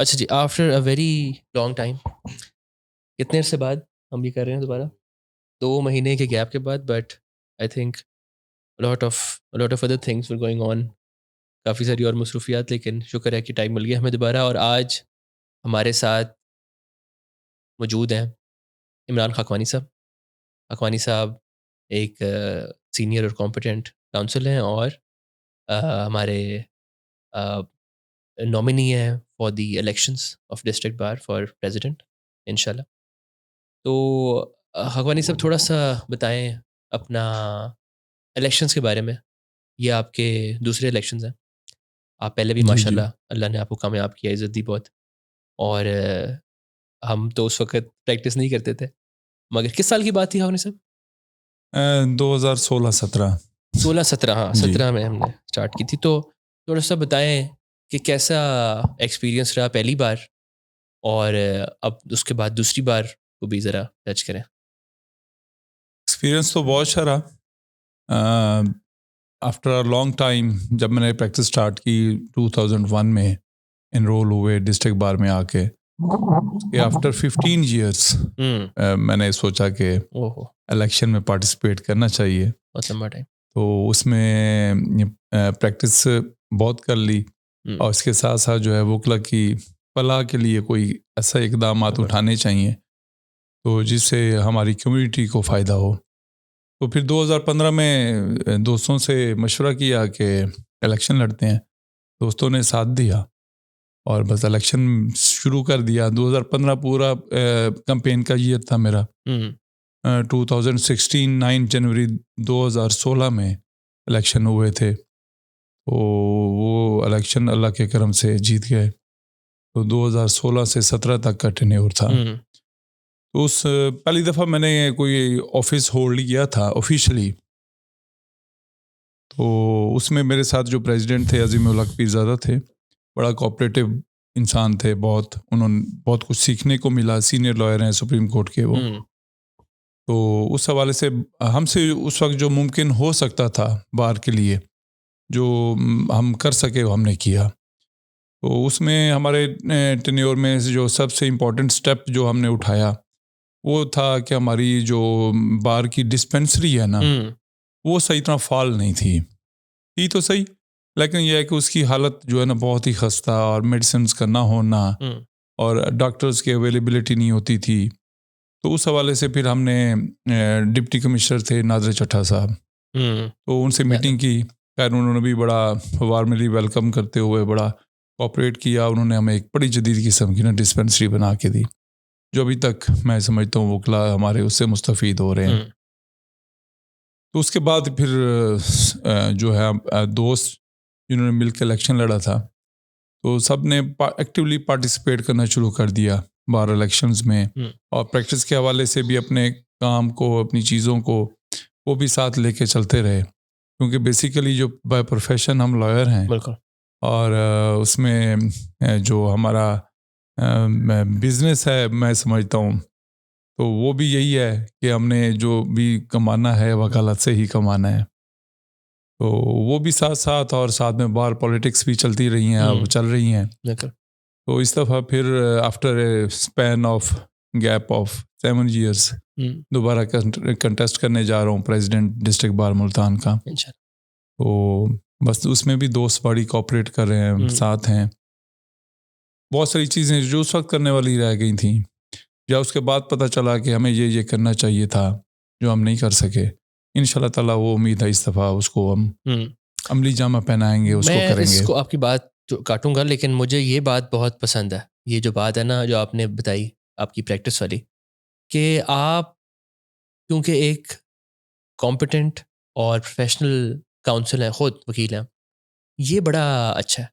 अच्छा जी, after a very long time, कितने अरसे बाद हम ये कर रहे हैं दोबारा? 2 महीने के गैप के बाद, but I think a lot of other things were going on. काफ़ी सारी और मसरूफियात, लेकिन शुक्र है कि टाइम मिल गया हमें दोबारा। और आज हमारे साथ मौजूद हैं इमरान खाकवानी साहब। खाकवानी साहब एक सीनियर और कॉम्पिटेंट काउंसल हैं, और हमारे नॉमिनी हैं for the elections of district bar for president, इंशाल्लाह। तो खाकवानी साहब, थोड़ा सा बताएं अपना इलेक्शंस के बारे में। ये आपके दूसरे इलेक्शंस हैं। आप पहले भी जी, जी। माशाल्लाह अल्लाह ने आपको कामयाब किया, इज़्ज़त दी बहुत। और हम तो उस वक़्त प्रैक्टिस नहीं करते थे। मगर किस साल की बात थी खाकवानी साहब? 2016-17। 16-17, हाँ, जी। 17 में हमने स्टार्ट की थी। तो थोड़ा-सा बताएँ कि कैसा एक्सपीरियंस रहा पहली बार, और अब उसके बाद दूसरी बार को भी ज़रा टच करें। एक्सपीरियंस तो बहुत अच्छा रहा। आफ्टर अ लॉन्ग टाइम जब मैंने प्रैक्टिस स्टार्ट की 2001 में एनरोल हुए डिस्ट्रिक्ट बार में आके, उसके आफ्टर 15 इयर्स हुँ। मैंने सोचा कि ओहो! इलेक्शन में पार्टिसिपेट करना चाहिए। बहुत लंबा टाइम। तो उसमें प्रैक्टिस बहुत कर ली, हुँ, और इसके साथ-साथ जो है वोकला की फलाह के लिए कोई ऐसा इकदामात बिल्कुल। उठाने चाहिए, तो जिससे हमारी कम्युनिटी को फ़ायदा हो। तो फिर 2015 में दोस्तों से मशवरा किया कि इलेक्शन लड़ते हैं। दोस्तों ने साथ दिया और बस इलेक्शन शुरू कर दिया। 2015 पूरा कैंपेन का ईयर था मेरा। हुँ, 2016 9 जनवरी 2016 में इलेक्शन हुए थे। तो वो इलेक्शन अल्लाह के करम से जीत गए। तो 2016 से 17 तक का टेन्योर था। हुँ, तो उस पहली दफ़ा मैंने कोई ऑफ़िस होल्ड किया था ऑफ़िशियली। तो उसमें मेरे साथ जो प्रेसिडेंट थे अज़ीम उल हक पीरज़ादा थे। बड़ा कोऑपरेटिव इंसान थे बहुत। उन्होंने बहुत कुछ सीखने को मिला। सीनियर लॉयर हैं सुप्रीम कोर्ट के वो। हुँ, तो उस हवाले से हमसे उस वक़्त जो मुमकिन हो सकता था बार के लिए, जो हम कर सके वो हमने किया। तो उसमें हमारे टेन्योर में से जो सबसे इम्पोर्टेंट स्टेप जो हमने उठाया, वो था कि हमारी जो बार की डिस्पेंसरी है ना, हुँ, वो सही तरह फ़ाल नहीं थी। थी तो सही, लेकिन ये है कि उसकी हालत जो है ना बहुत ही खस्ता, और मेडिसिन्स का ना होना, हुँ, और डॉक्टर्स की अवेलेबिलिटी नहीं होती थी। तो उस हवाले से फिर हमने डिप्टी कमिश्नर थे नादर चट्टा साहब, हुँ, तो उनसे याद है। मीटिंग की। खैर उन्होंने भी बड़ा वार्मली वेलकम करते हुए बड़ा कोऑपरेट किया। उन्होंने हमें एक बड़ी जदीद किस्म की ना डिस्पेंसरी बना के दी, जो अभी तक मैं समझता हूँ वकला हमारे उससे मुस्तफ़ीद हो रहे हैं। हुँ, तो उसके बाद फिर जो है दोस्त जिन्होंने मिलकर इलेक्शन लड़ा था, तो सब ने एक्टिवली पार्टिसिपेट करना शुरू कर दिया बार इलेक्शंस में। हुँ, और प्रैक्टिस के हवाले से भी अपने काम को, अपनी चीज़ों को, वो भी साथ लेके चलते रहे, क्योंकि बेसिकली जो बाय प्रोफेशन हम लॉयर हैं। बिल्कुल। और उसमें जो हमारा बिजनेस है मैं समझता हूँ, तो वो भी यही है कि हमने जो भी कमाना है वकालत से ही कमाना है। तो वो भी साथ साथ, और साथ में बाहर पॉलिटिक्स भी चलती रही हैं, अब हुँ, चल रही हैं। बिल्कुल। तो इस दफ़ा फिर after a span of gap of 7 years हुँ, दोबारा कंटेस्ट करने जा रहा हूँ प्रेसिडेंट डिस्ट्रिक्ट बार मुल्तान का। इंशाल्लाह। तो बस उसमें भी दोस्त बड़ी कोऑपरेट कर रहे हैं, हुँ, साथ हैं। बहुत सारी चीज़ें जो उस वक्त करने वाली रह गई थी, या उसके बाद पता चला कि हमें ये करना चाहिए था, जो हम नहीं कर सके। इंशाल्लाह ताला वो उम्मीद है इस दफ़ा उसको हम हुँ। अमली जामा पहनाएंगे, उसको मैं करेंगे। इसको आपकी बात जो काटूँगा, लेकिन मुझे ये बात बहुत पसंद है। ये जो बात है ना, जो आपने बताई, आपकी प्रैक्टिस वाली, कि आप क्योंकि एक कॉम्पिटेंट और प्रोफेशनल काउंसल हैं, खुद वकील हैं, ये बड़ा अच्छा है।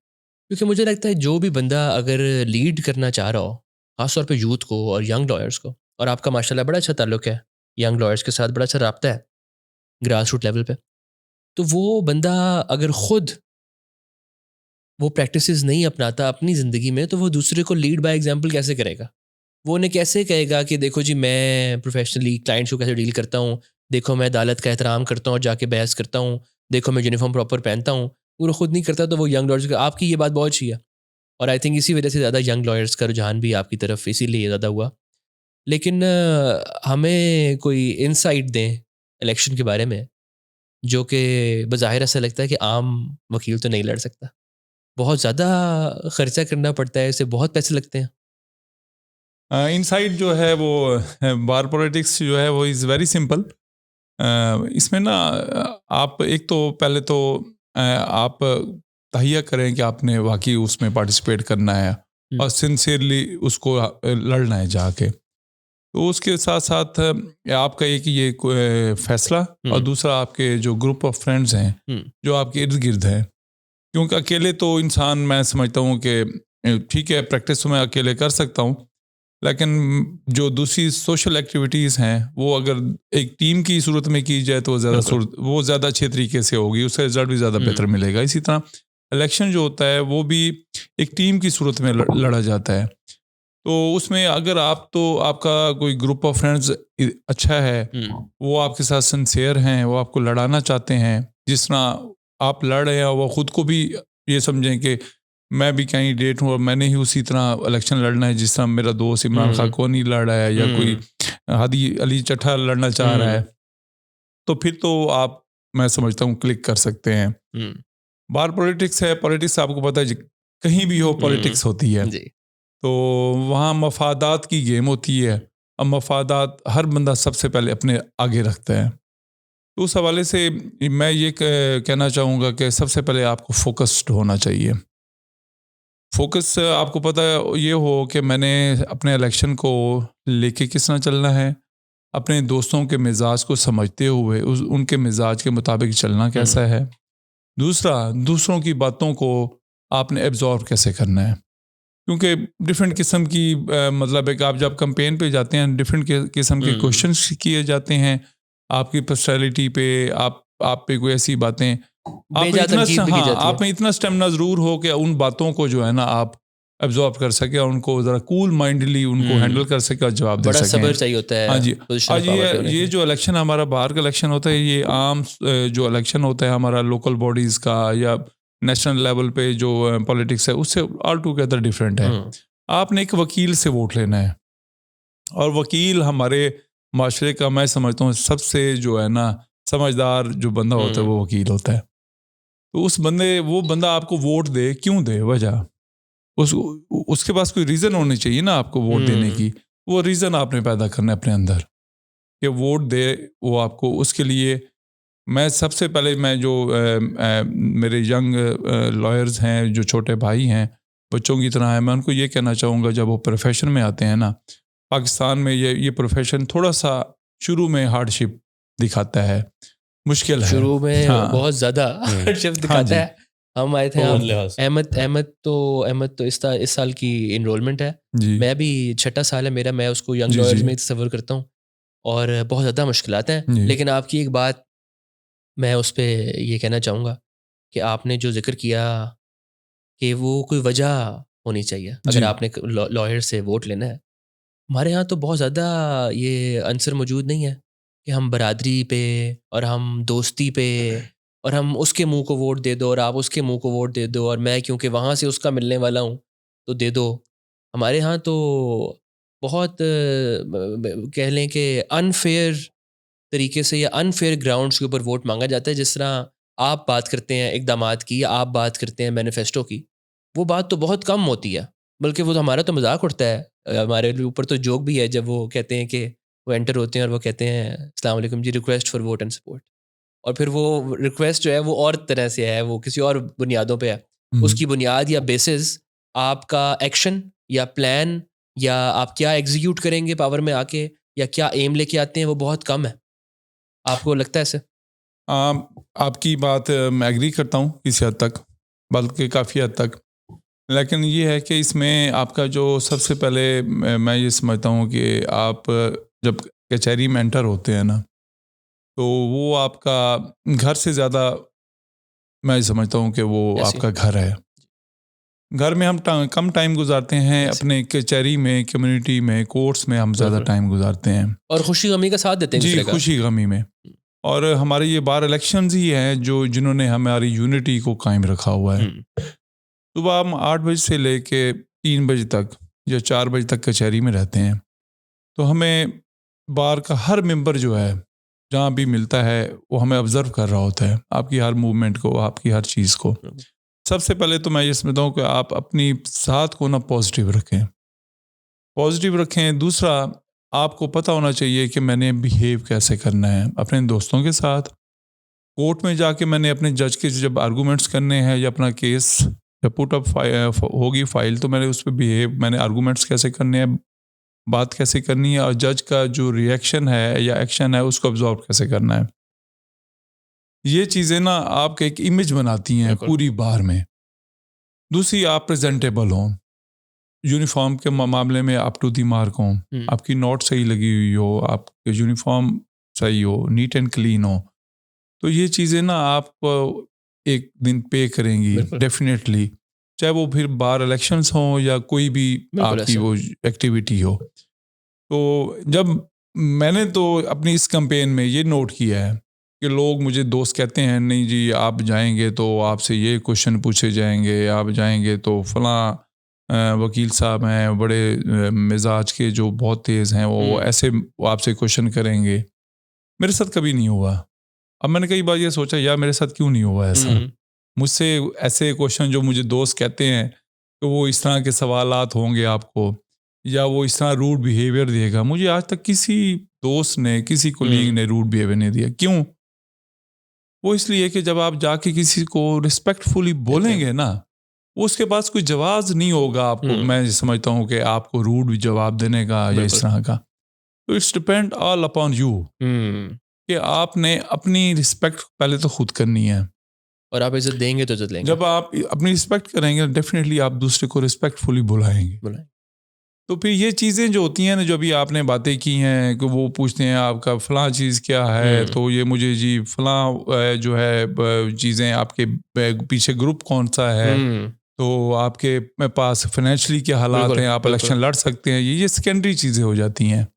क्योंकि मुझे लगता है जो भी बंदा अगर लीड करना चाह रहा हो, खासतौर पे यूथ को और यंग लॉयर्स को, और आपका माशाल्लाह बड़ा अच्छा ताल्लुक है यंग लॉयर्स के साथ, बड़ा अच्छा राब्ता है ग्रास रूट लेवल पे, तो वो बंदा अगर खुद वो प्रैक्टिसेस नहीं अपनाता अपनी ज़िंदगी में, तो वो दूसरे को लीड बाय एग्जांपल कैसे करेगा? वो उन्हें कैसे कहेगा कि देखो जी, मैं प्रोफेशनली क्लाइंट्स को कैसे डील करता हूँ, देखो मैं अदालत का एहतराम करता हूँ और जाके बहस करता हूँ, देखो मैं यूनिफॉर्म प्रॉपर पहनता हूँ। वो खुद नहीं करता, तो वो यंग लॉयर्स का, आपकी ये बात बहुत अच्छी है और आई थिंक इसी वजह से ज़्यादा यंग लॉयर्स का रुझान भी आपकी तरफ इसीलिए ज़्यादा हुआ। लेकिन हमें कोई इंसाइट दें इलेक्शन के बारे में, जो कि बज़ाहिर ऐसा लगता है कि आम वकील तो नहीं लड़ सकता, बहुत ज़्यादा खर्चा करना पड़ता है, इससे बहुत पैसे लगते हैं। इनसाइड जो है वो बार पॉलिटिक्स जो है वो इज़ वेरी सिंपल। इसमें ना आप एक तो पहले तो आप तहिया करें कि आपने वाकई उसमें पार्टिसिपेट करना है और सिंसियरली उसको लड़ना है जाके। तो उसके साथ साथ आपका एक ये फैसला और दूसरा आपके जो ग्रुप ऑफ फ्रेंड्स हैं जो आपके इर्द गिर्द हैं, क्योंकि अकेले तो इंसान, मैं समझता हूँ कि ठीक है प्रैक्टिस तो मैं अकेले कर सकता हूँ, लेकिन जो दूसरी सोशल एक्टिविटीज़ हैं वो अगर एक टीम की सूरत में की जाए तो वो ज़्यादा अच्छे तरीके से होगी, उसका रिजल्ट भी ज़्यादा बेहतर मिलेगा। इसी तरह इलेक्शन जो होता है वो भी एक टीम की सूरत में लड़ा जाता है। तो उसमें अगर आपका कोई ग्रुप ऑफ फ्रेंड्स अच्छा है, वो आपके साथ सिंसियर हैं, वो आपको लड़ाना चाहते हैं, जिस तरह आप लड़ रहे हैं, वो ख़ुद को भी ये समझें कि मैं भी कैंडिडेट हूँ और मैंने ही उसी तरह इलेक्शन लड़ना है जिस तरह मेरा दोस्त इमरान खाकोनी लड़ रहा है या कोई हादी अली चट्ठा लड़ना चाह रहा है, तो फिर तो आप, मैं समझता हूँ, क्लिक कर सकते हैं। बार पॉलिटिक्स है, पॉलिटिक्स आपको पता है कहीं भी हो पॉलिटिक्स होती है, तो वहाँ मफादात की गेम होती है। अब मफादात हर बंदा सबसे पहले अपने आगे रखता है। तो उस हवाले से मैं ये कहना चाहूँगा कि सबसे पहले आपको फोकस्ड होना चाहिए। फोकस आपको पता है ये हो कि मैंने अपने इलेक्शन को लेके किस तरह चलना है, अपने दोस्तों के मिजाज को समझते हुए उनके मिजाज के मुताबिक चलना कैसा है। दूसरा, दूसरों की बातों को आपने एब्जॉर्व कैसे करना है, क्योंकि डिफरेंट किस्म की मतलब है कि आप जब कैंपेन पे जाते हैं डिफरेंट किस्म के क्वेश्चंस किए जाते हैं आपकी पर्सनैलिटी पे, आप पे कोई ऐसी बातें आप में इतना स्टेमिना ज़रूर हो कि उन बातों को जो है ना आप एब्जॉर्ब कर सके और उनको ज़रा कूल माइंडली उनको हैंडल कर सके और जवाब दे सकें। बड़ा सब्र चाहिए होता है। हाँ जी। आज ये जो इलेक्शन हमारा बाहर का इलेक्शन होता है, ये आम जो इलेक्शन होता है हमारा लोकल बॉडीज़ का या नेशनल लेवल पे जो पॉलिटिक्स है उससे ऑल टुगेदर डिफरेंट है। आपने एक वकील से वोट लेना है और वकील हमारे माशरे का, मैं समझता हूँ, सबसे जो है ना समझदार जो बंदा होता है वो वकील होता है। तो वो बंदा आपको वोट दे, क्यों दे, वजह उसके पास कोई रीज़न होनी चाहिए ना आपको वोट देने की। वो रीज़न आपने पैदा करना है अपने अंदर कि वोट दे वो आपको। उसके लिए मैं सबसे पहले जो मेरे यंग लॉयर्स हैं, जो छोटे भाई हैं, बच्चों की तरह हैं, मैं उनको ये कहना चाहूँगा जब वो प्रोफेशन में आते हैं ना, पाकिस्तान में ये प्रोफेशन थोड़ा सा शुरू में हार्डशिप दिखाता है, मुश्किल है शुरू में। बहुत ज़्यादा हार्डशिप दिखाता है। हम आए थे, अहमद तो इस साल की इनरोलमेंट है, मैं भी 6 साल है मेरा, मैं उसको यंग लॉयर्स में तस्वर करता हूँ और बहुत ज़्यादा मुश्किलात हैं। लेकिन आपकी एक बात मैं उस पर ये कहना चाहूँगा कि आपने जो जिक्र किया कि वो कोई वजह होनी चाहिए अगर आपने लॉयर से वोट लेना है। हमारे यहाँ तो बहुत ज़्यादा ये आंसर मौजूद नहीं है कि हम बरादरी पे और हम दोस्ती पे और हम उसके मुंह को वोट दे दो और आप उसके मुंह को वोट दे दो और मैं क्योंकि वहाँ से उसका मिलने वाला हूँ तो दे दो। हमारे यहाँ तो बहुत कह लें कि अनफेयर तरीके से या अनफेयर ग्राउंड्स के ऊपर वोट मांगा जाता है। जिस तरह आप बात करते हैं इक़दामात की, आप बात करते हैं मैनिफेस्टो की, वो बात तो बहुत कम होती है, बल्कि वो तो हमारा तो मजाक उड़ता है। हमारे ऊपर तो जोक भी है जब वो कहते हैं कि वो एंटर होते हैं और वो कहते हैं अस्सलाम वालेकुम जी, request for vote and support, और फिर वो रिक्वेस्ट जो है वो और तरह से है, वो किसी और बुनियादों पे है। उसकी बुनियाद या बेसिस आपका एक्शन या प्लान या आप क्या एग्जीक्यूट करेंगे पावर में आके या क्या एम लेके आते हैं वो बहुत कम है। आपको लगता है ऐसे? आपकी बात मैं एग्री करता हूँ किसी हद तक, बल्कि काफ़ी हद तक। लेकिन ये है कि इसमें आपका जो सबसे पहले मैं ये समझता हूँ कि आप जब कचहरी में एंटर होते हैं ना, तो वो आपका घर से ज़्यादा मैं समझता हूँ कि वो आपका घर है। घर में हम कम टाइम गुजारते हैं, अपने कचहरी में, कम्युनिटी में, कोर्ट्स में हम ज़्यादा टाइम गुजारते हैं और खुशी गमी का साथ देते हैं जी, खुशी गमी में। और हमारे ये बार इलेक्शंस ही हैं जिन्होंने हमारी यूनिटी को कायम रखा हुआ है। सुबह हम 8 बजे से लेके 3 बजे तक या 4 बजे तक कचहरी में रहते हैं। तो हमें बार का हर मेंबर जो है, जहाँ भी मिलता है, वो हमें ऑब्ज़र्व कर रहा होता है, आपकी हर मूवमेंट को, आपकी हर चीज़ को। सबसे पहले तो मैं ये समझता हूँ कि आप अपनी साथ को ना पॉजिटिव रखें। पॉजिटिव रखें। दूसरा, आपको पता होना चाहिए कि मैंने बिहेव कैसे करना है अपने दोस्तों के साथ। कोर्ट में जाके मैंने अपने जज के जब आर्गूमेंट्स करने हैं या अपना केस जब पुट अप होगी फाइल, तो मैंने उस पर मैंने आर्गूमेंट्स कैसे करने हैं, बात कैसे करनी है, और जज का जो रिएक्शन है या एक्शन है उसको ऑब्जॉर्व कैसे करना है। ये चीज़ें ना आपके एक इमेज बनाती हैं बिल्कुल। पूरी बार में। दूसरी, आप प्रेजेंटेबल हों, यूनिफॉर्म के मामले में आप टू दी मार्क हों, आपकी नोट सही लगी हुई हो, आपके यूनिफॉर्म सही हो, नीट एंड क्लीन हो। तो ये चीज़ें ना आपको एक दिन पे करेंगी बिल्कुल। डेफिनेटली, चाहे वो फिर बार इलेक्शंस हों या कोई भी बिल्कुल आपकी ऐसा। वो एक्टिविटी हो। तो जब मैंने तो अपनी इस कैंपेन में ये नोट किया है कि लोग, मुझे दोस्त कहते हैं, नहीं जी आप जाएंगे तो आपसे ये क्वेश्चन पूछे जाएंगे, आप जाएंगे तो फलां वकील साहब हैं बड़े मिजाज के जो बहुत तेज़ हैं, वो ऐसे वो आपसे क्वेश्चन करेंगे। मेरे साथ कभी नहीं हुआ। अब मैंने कई बार ये सोचा, यार मेरे साथ क्यों नहीं हुआ ऐसा। मुझसे ऐसे क्वेश्चन जो मुझे दोस्त कहते हैं कि वो इस तरह के सवालात होंगे आपको, या वो इस तरह रूड बिहेवियर देगा, मुझे आज तक किसी दोस्त ने, किसी कोलीग ने रूड बिहेवियर नहीं दिया। क्यों? वो इसलिए कि जब आप जाके किसी को रिस्पेक्टफुली बोलेंगे ना, उसके पास कोई जवाब नहीं होगा आपको। मैं समझता हूँ कि आपको रूड जवाब देने का या इस तरह का। तो it's depend all upon you कि आपने अपनी रिस्पेक्ट पहले तो खुद करनी है। और आप इज्जत देंगे तो इज्जत लेंगे। जब आप अपनी रिस्पेक्ट करेंगे, डेफिनेटली आप दूसरे को रिस्पेक्टफुली बुलाएंगे। तो फिर ये चीज़ें जो होती हैं ना, जो अभी आपने बातें की हैं कि वो पूछते हैं आपका फ़लाँ चीज़ क्या है, तो ये मुझे जी फ़लाँ जो है चीज़ें आपके पीछे ग्रुप कौन सा है, तो आपके पास फाइनेंशियली क्या हालात बिल्कुल, हैं, आप बिल्कुल। इलेक्शन लड़ सकते हैं, ये सेकेंडरी चीज़ें हो जाती हैं।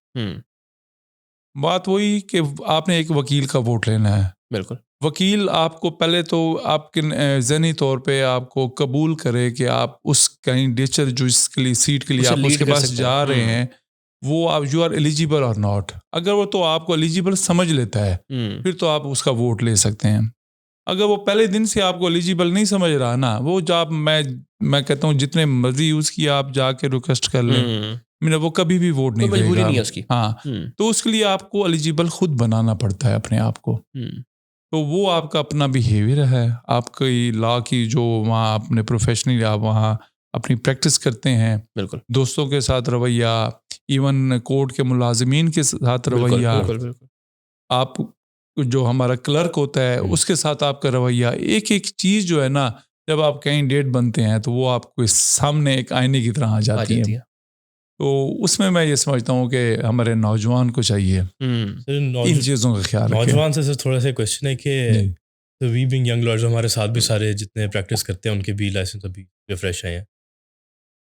बात वही कि आपने एक वकील का वोट लेना है। बिल्कुल। वकील आपको पहले तो आपके ज़हनी तौर पे आपको कबूल करे कि आप उस कैंडिडेचर जो इसके लिए सीट के लिए उसे आप लीड उसके कर पास सकते जा हैं। रहे हैं, वो आप यू आर एलिजिबल और नॉट। अगर वो तो आपको एलिजिबल समझ लेता है, फिर तो आप उसका वोट ले सकते हैं। अगर वो पहले दिन से आपको एलिजिबल नहीं समझ रहा ना, वो जब मैं कहता हूँ जितने मर्जी यूज़ किया आप जाके रिक्वेस्ट कर लें, मेरा वो कभी भी वोट कोई नहीं मजबूरी देगा। नहीं है उसकी। हाँ, तो उसके लिए आपको एलिजिबल खुद बनाना पड़ता है अपने आप को। तो वो आपका अपना बिहेवियर है, आपकी लॉ की जो वहाँ अपने प्रोफेशनली आप वहाँ अपनी प्रैक्टिस करते हैं, बिल्कुल। दोस्तों के साथ रवैया, इवन कोर्ट के मुलाजिमीन के साथ बिल्कुल, रवैया, बिल्कुल, बिल्कुल। आप जो हमारा क्लर्क होता है उसके साथ आपका रवैया, एक-एक चीज़ जो है ना, जब आप कैंडिडेट बनते हैं तो वो आपके सामने एक आईने की तरह आ आ जाती है। जाती है। तो उसमें मैं ये समझता हूँ कि हमारे नौजवान को चाहिए सर इन चीज़ों का ख्याल रखें। नौजवान से सर थोड़ा सा क्वेश्चन है कि जी। तो वी बिंग यंग लॉयर्स, हमारे साथ भी सारे जितने प्रैक्टिस करते हैं उनके भी लाइसेंस अभी फ्रेश आए हैं।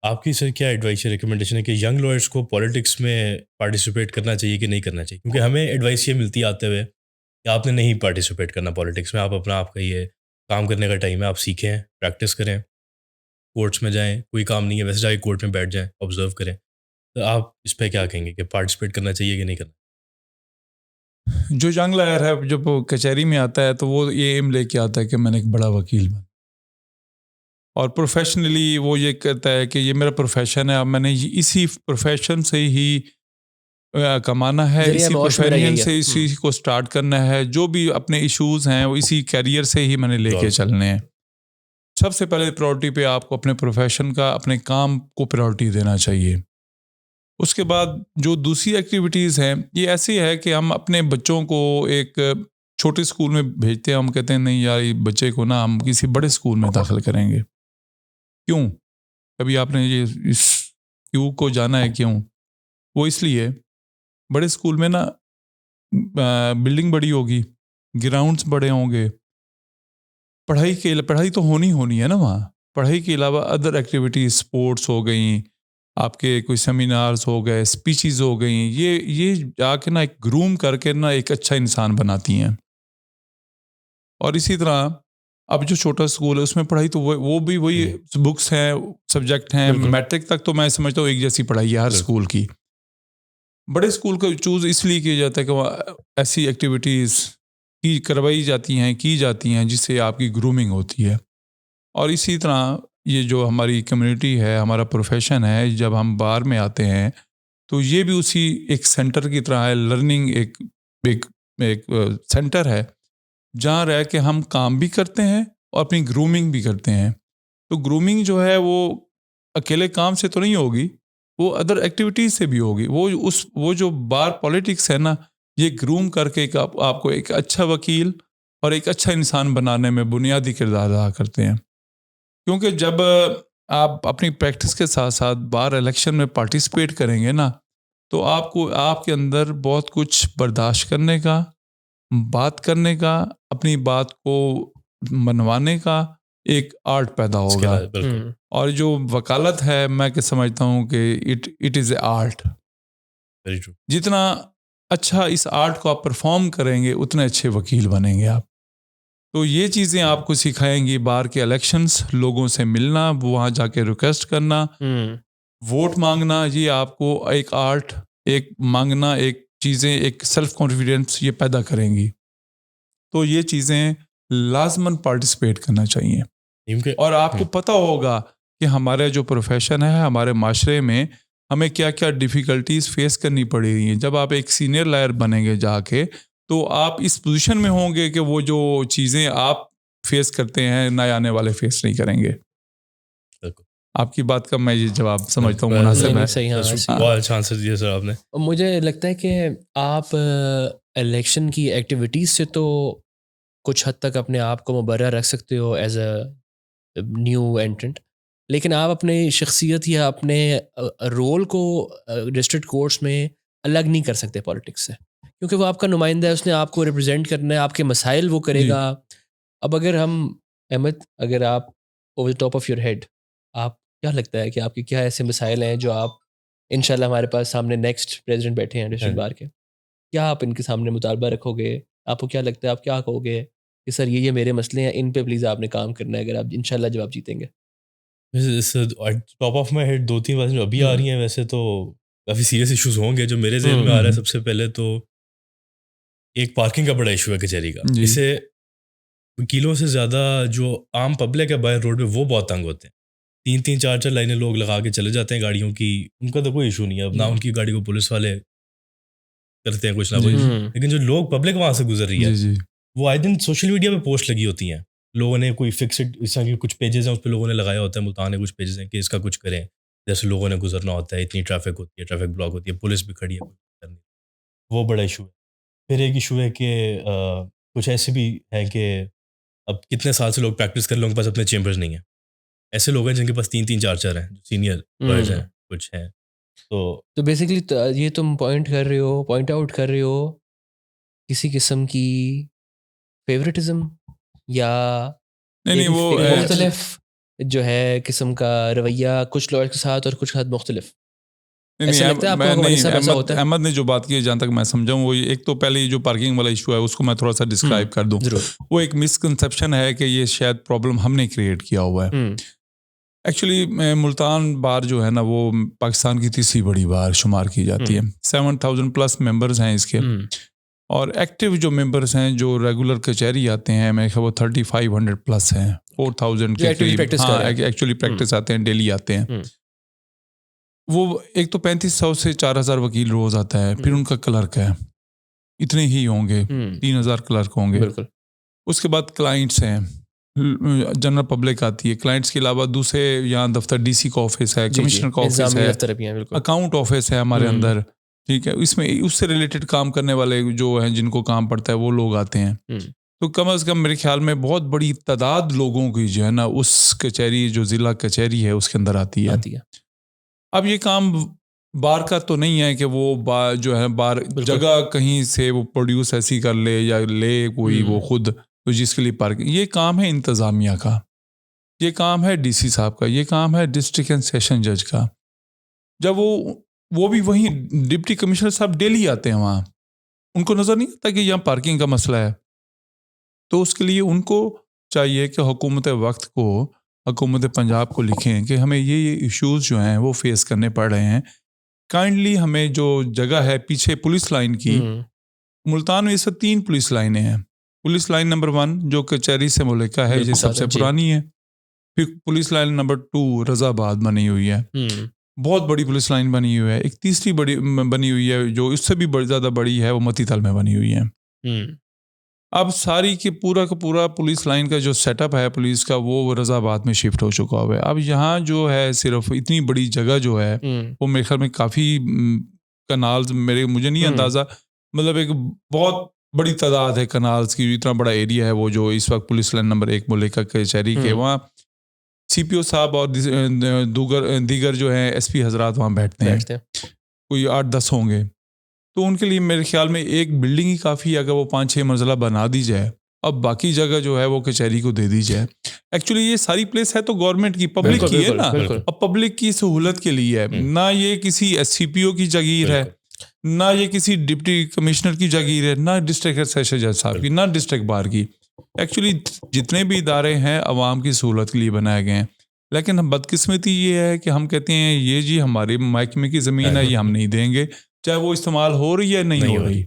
आपकी सर क्या एडवाइस है, रिकमेंडेशन है कि यंग लॉयर्स को पॉलिटिक्स में पार्टिसिपेट करना चाहिए कि नहीं करना चाहिए? क्योंकि हमें एडवाइस ये मिलती है आते हुए कि आपने नहीं पार्टिसिपेट करना पॉलिटिक्स में, आप अपना आपका ये काम करने का टाइम है, आप सीखें, प्रैक्टिस करें, कोर्ट्स में जाएं, कोई काम नहीं है वैसे जाके कोर्ट में बैठ जाएं, ऑब्जर्व करें। तो आप इस पर क्या कहेंगे कि पार्टिसिपेट करना चाहिए कि नहीं करना? जो यंग लॉयर है जब वो कचहरी में आता है तो वो ये एम लेके आता है कि मैंने एक बड़ा वकील बन, और प्रोफेशनली वो ये कहता है कि ये मेरा प्रोफेशन है, अब मैंने इसी प्रोफेशन से ही कमाना है, ज़रिया इसी मौश मेरा प्रोफेशन यही है। से इसी को स्टार्ट करना है, जो भी अपने इश्यूज हैं वो इसी कैरियर से ही मैंने लेके चलने हैं। सबसे पहले प्रायोरिटी पे आपको अपने प्रोफेशन का, अपने काम को प्रायोरिटी देना चाहिए। उसके बाद जो दूसरी एक्टिविटीज़ हैं, ये ऐसी है कि हम अपने बच्चों को एक छोटे स्कूल में भेजते हैं, हम कहते हैं नहीं यार ये बच्चे को ना हम किसी बड़े स्कूल में दाखिल करेंगे। क्यों? कभी आपने ये इस क्यों को जाना है क्यों? वो इसलिए, बड़े स्कूल में ना बिल्डिंग बड़ी होगी, ग्राउंड्स बड़े होंगे, पढ़ाई तो होनी है ना वहाँ। पढ़ाई के अलावा अदर एक्टिविटीज, स्पोर्ट्स हो गई, आपके कोई सेमिनार्स हो गए, स्पीचेस हो गई, ये जाके ना एक ग्रूम करके ना एक अच्छा इंसान बनाती हैं। और इसी तरह अब जो छोटा स्कूल है उसमें पढ़ाई तो वो भी वही बुक्स हैं, सब्जेक्ट हैं, बिल्कुल। मैट्रिक तक तो मैं समझता हूँ एक जैसी पढ़ाई है हर बिल्कुल। स्कूल की। बड़े स्कूल को चूज़ इसलिए किया जाता है कि वहाँ ऐसी एक्टिविटीज़ की करवाई जाती हैं, की जाती हैं जिससे आपकी ग्रूमिंग होती है। और इसी तरह ये जो हमारी कम्युनिटी है, हमारा प्रोफेशन है, जब हम बाहर में आते हैं तो ये भी उसी एक सेंटर की तरह है। लर्निंग एक एक एक सेंटर है जहाँ रह के हम काम भी करते हैं और अपनी ग्रूमिंग भी करते हैं। तो ग्रूमिंग जो है वो अकेले काम से तो नहीं होगी, वो अदर एक्टिविटीज़ से भी होगी। वो जो बार पॉलिटिक्स है ना, ये ग्रूम करके आपको एक अच्छा वकील और एक अच्छा इंसान बनाने में बुनियादी किरदार अदा करते हैं। क्योंकि जब आप अपनी प्रैक्टिस के साथ साथ बार इलेक्शन में पार्टिसिपेट करेंगे ना, तो आपको आपके अंदर बहुत कुछ बर्दाश्त करने का, बात करने का, अपनी बात को मनवाने का एक आर्ट पैदा होगा। बिल्कुल। और जो वकालत है, मैं क्या समझता हूँ कि it is a art. Very true. जितना अच्छा इस आर्ट को आप परफॉर्म करेंगे उतने अच्छे वकील बनेंगे आप। तो ये चीज़ें आपको सिखाएंगी बार के इलेक्शंस, लोगों से मिलना, वहाँ जाके रिक्वेस्ट करना, वोट मांगना, ये आपको एक आर्ट, एक मांगना, एक चीज़ें, एक सेल्फ कॉन्फिडेंस ये पैदा करेंगी। तो ये चीज़ें लाजमन पार्टिसिपेट करना चाहिए। क्योंकि और आपको पता होगा कि हमारे जो प्रोफेशन है, हमारे माशरे में हमें क्या क्या डिफ़िकल्टीज़ फेस करनी पड़ रही हैं। जब आप एक सीनियर लॉयर बनेंगे जाके, तो आप इस पोजीशन में होंगे कि वो जो चीज़ें आप फेस करते हैं, नए आने वाले फेस नहीं करेंगे। बिल्कुल। आपकी बात का मैं ये जवाब समझता हूँ नहीं, मुनासिब नहीं, है। सही, हाँ, बहुत अच्छा आंसर दिया सर आपने। और मुझे लगता है कि आप इलेक्शन की एक्टिविटीज़ से तो कुछ हद तक अपने आप को मुबर्रा रख सकते हो एज अ न्यू एंट्रेंट, लेकिन आप अपने शख्सियत या अपने रोल को डिस्ट्रिक्ट कोर्ट्स में अलग नहीं कर सकते पॉलिटिक्स से, क्योंकि वो आपका नुमाइंदा है, उसने आपको रिप्रेजेंट करना है, आपके मसाइल वो करेगा। अब अगर हम अहमद, अगर आप over the top of your head, आप क्या लगता है कि आपके क्या ऐसे मसाइल हैं जो आप, इंशाल्लाह हमारे पास सामने नेक्स्ट प्रेसिडेंट बैठे हैं डिस्ट्रिक्ट बार के, क्या आप इनके सामने मुतालबा रखोगे? आपको क्या लगता है, आप क्या कहोगे कि सर ये मेरे मसले हैं, इन पे प्लीज़ आपने काम करना है, अगर आप इंशाल्लाह जब आप जीतेंगे? टॉप ऑफ माई हेड 2-3 बातें जो अभी आ रही हैं, वैसे तो काफ़ी सीरियस इश्यूज होंगे। जो मेरे ज़हन में आ रहा है सबसे पहले तो एक पार्किंग का बड़ा इशू है कचहरी का। जी। इसे वकीलों से ज़्यादा जो आम पब्लिक है बाहर रोड पे, वो बहुत तंग होते हैं। 3-3 4-4 लाइनें लोग लगा के चले जाते हैं गाड़ियों की। उनका तो कोई इशू नहीं है, अब ना उनकी गाड़ी को पुलिस वाले करते हैं कुछ ना जी। कुछ। लेकिन जो लोग पब्लिक वहाँ से गुजर रही है, जी, जी। वो आए दिन सोशल मीडिया पे पोस्ट लगी होती हैं। लोगों ने कोई फिक्सड, इस तरह के कुछ पेजेस हैं, उस पे लोगों ने लगाया होता है, मुल्तान ने कुछ पेजेस हैं कि इसका कुछ करें। जैसे लोगों ने गुजरना होता है, इतनी ट्रैफिक होती है, ट्रैफिक ब्लॉक होती है, पुलिस भी खड़ी है, कुछ करने। वो बड़ा इशू है। फिर एक इशू है कि कुछ ऐसे भी है कि अब कितने साल से लोग प्रैक्टिस कर रहे हैं, लोगों के पास अपने चेंबर्स नहीं है। ऐसे लोग हैं जिनके पास 3-3 4-4 हैं, जो सीनियर लॉयर्स हैं, कुछ हैं। तो बेसिकली ये तुम पॉइंट आउट कर रहे हो किसी किस्म की फेवरेटिज्म, या नहीं, एक, वो एक मुख्तलिफ जो है किस्म का रवैया कुछ लॉयर्स के साथ और कुछ हद मुख्तलिफ? नहीं, ऐसा लगता है आपको मैं कि नहीं, वली साहब ऐसा होता है? अहमद ने जो बात की है, जहाँ तक मैं समझाऊँ, वो एक तो पहले ये जो पार्किंग वाला इशू है उसको मैं थोड़ा सा डिस्क्राइब कर दूँ। जरूर। वो एक मिसकंसेप्शन है कि ये शायद प्रॉब्लम हमने क्रिएट किया हुआ है। एक्चुअली मुल्तान बार जो है ना, वो पाकिस्तान की तीसरी बड़ी बार शुमार की जाती है। 7,000 प्लस मेंबर्स हैं इसके। और एक्टिव जो मेंबर्स हैं जो रेगुलर कचहरी आते हैं, मेरे ख्याल वो 3,500 प्लस हैं, 4,000 के करीब। हाँ, एक्चुअली प्रैक्टिस आते हैं, डेली आते हैं। वो एक तो 3,500 से 4,000 वकील रोज आता है। फिर उनका क्लर्क है, इतने ही होंगे, 3,000 क्लर्क होंगे। बिल्कुल। उसके बाद क्लाइंट्स हैं, जनरल पब्लिक आती है। क्लाइंट्स के अलावा दूसरे यहाँ दफ्तर डीसी का ऑफिस है, कमिश्नर का ऑफिस है, अकाउंट ऑफिस है हमारे अंदर, ठीक है। इसमें उससे रिलेटेड काम करने वाले जो हैं, जिनको काम पड़ता है, वो लोग आते हैं। तो कम से कम मेरे ख्याल में बहुत बड़ी तादाद लोगों की जो है ना, उस कचहरी, जो ज़िला कचहरी है, उसके अंदर आती है। अब ये काम बार का तो नहीं है कि वो बार जो है बार जगह कहीं से वो प्रोड्यूस ऐसी कर ले या ले कोई वो खुद, तो जिसके लिए पार्किंग, ये काम है इंतज़ामिया का, ये काम है डीसी साहब का, ये काम है डिस्ट्रिक्ट एंड सेशन जज का। जब वो भी वहीं डिप्टी कमिश्नर साहब डेली आते हैं वहाँ, उनको नज़र नहीं आता कि यहाँ पार्किंग का मसला है, तो उसके लिए उनको चाहिए कि हुकूमत वक्त को, हुकूमत पंजाब को लिखें कि हमें ये इश्यूज़ जो हैं वो फेस करने पड़ रहे हैं। काइंडली हमें जो जगह है पीछे पुलिस लाइन की, मुल्तान में इस वक्त 3 पुलिस लाइनें हैं। पुलिस लाइन नंबर 1 जो कचहरी से मुल्का है, ये सबसे पुरानी है। फिर पुलिस लाइन नंबर 2 रज़ाबाद बनी हुई है, बहुत बड़ी पुलिस लाइन बनी हुई है। एक तीसरी बड़ी बनी हुई है जो इससे भी ज़्यादा बड़ी है, वो मतीतल में बनी हुई है। अब सारी की पूरा का पूरा पुलिस लाइन का जो सेटअप है पुलिस का, वो रज़ाबाद में शिफ्ट हो चुका हुआ है। अब यहाँ जो है सिर्फ इतनी बड़ी जगह जो है वो मेरे ख्याल में काफ़ी कनाल्स, मुझे नहीं अंदाज़ा, मतलब एक बहुत बड़ी तादाद है कनाल्स की। इतना बड़ा एरिया है वो जो इस वक्त पुलिस लाइन नंबर 1 मुल्का कचहरी के वहाँ CPO साहब और दीगर जो हैं SP हजरात वहाँ बैठते हैं, कोई 8-10 होंगे। तो उनके लिए मेरे ख्याल में एक बिल्डिंग ही काफ़ी है, अगर वो 5-6 मंजिला बना दी जाए। अब बाकी जगह जो है वो कचहरी को दे दी जाए। एक्चुअली ये सारी प्लेस है तो गवर्नमेंट की, पब्लिक की है ना, अब पब्लिक की सहूलत के लिए है ना। ये किसी SCPO की जागीर है, ना ये किसी डिप्टी कमिश्नर की जागीर है, ना डिस्ट्रिक्ट सेशन जज साहब की, ना डिस्ट्रिक्ट बार की। एक्चुअली जितने भी इदारे हैं अवाम की सहूलत के लिए बनाए गए हैं। लेकिन हम बदकिस्मती ये है कि हम कहते हैं ये जी हमारे महकमे की ज़मीन है, ये हम नहीं देंगे, चाहे वो इस्तेमाल हो रही है नहीं हो रही।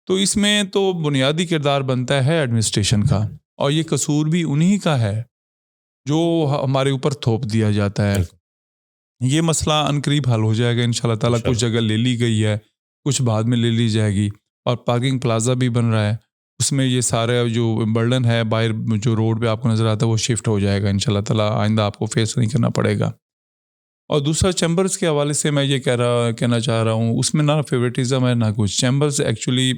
तो इसमें तो बुनियादी किरदार बनता है एडमिनिस्ट्रेशन का, और ये कसूर भी उन्हीं का है जो हमारे ऊपर थोप दिया जाता है। ये मसला अनकरीब हल हो जाएगा इंशाल्लाह ताला। कुछ जगह ले ली गई है, कुछ बाद में ले ली जाएगी, और पार्किंग प्लाजा भी बन रहा है, उसमें ये सारा जो बर्डन है बाहर जो रोड पे आपको नज़र आता है वो शिफ्ट हो जाएगा इंशाल्लाह ताला। आइंदा आपको फेस नहीं करना पड़ेगा। और दूसरा चैम्बर्स के हवाले से मैं ये कहना चाह रहा हूँ, उसमें ना फेवरेटिज्म है ना कुछ। चैम्बर्स एक्चुअली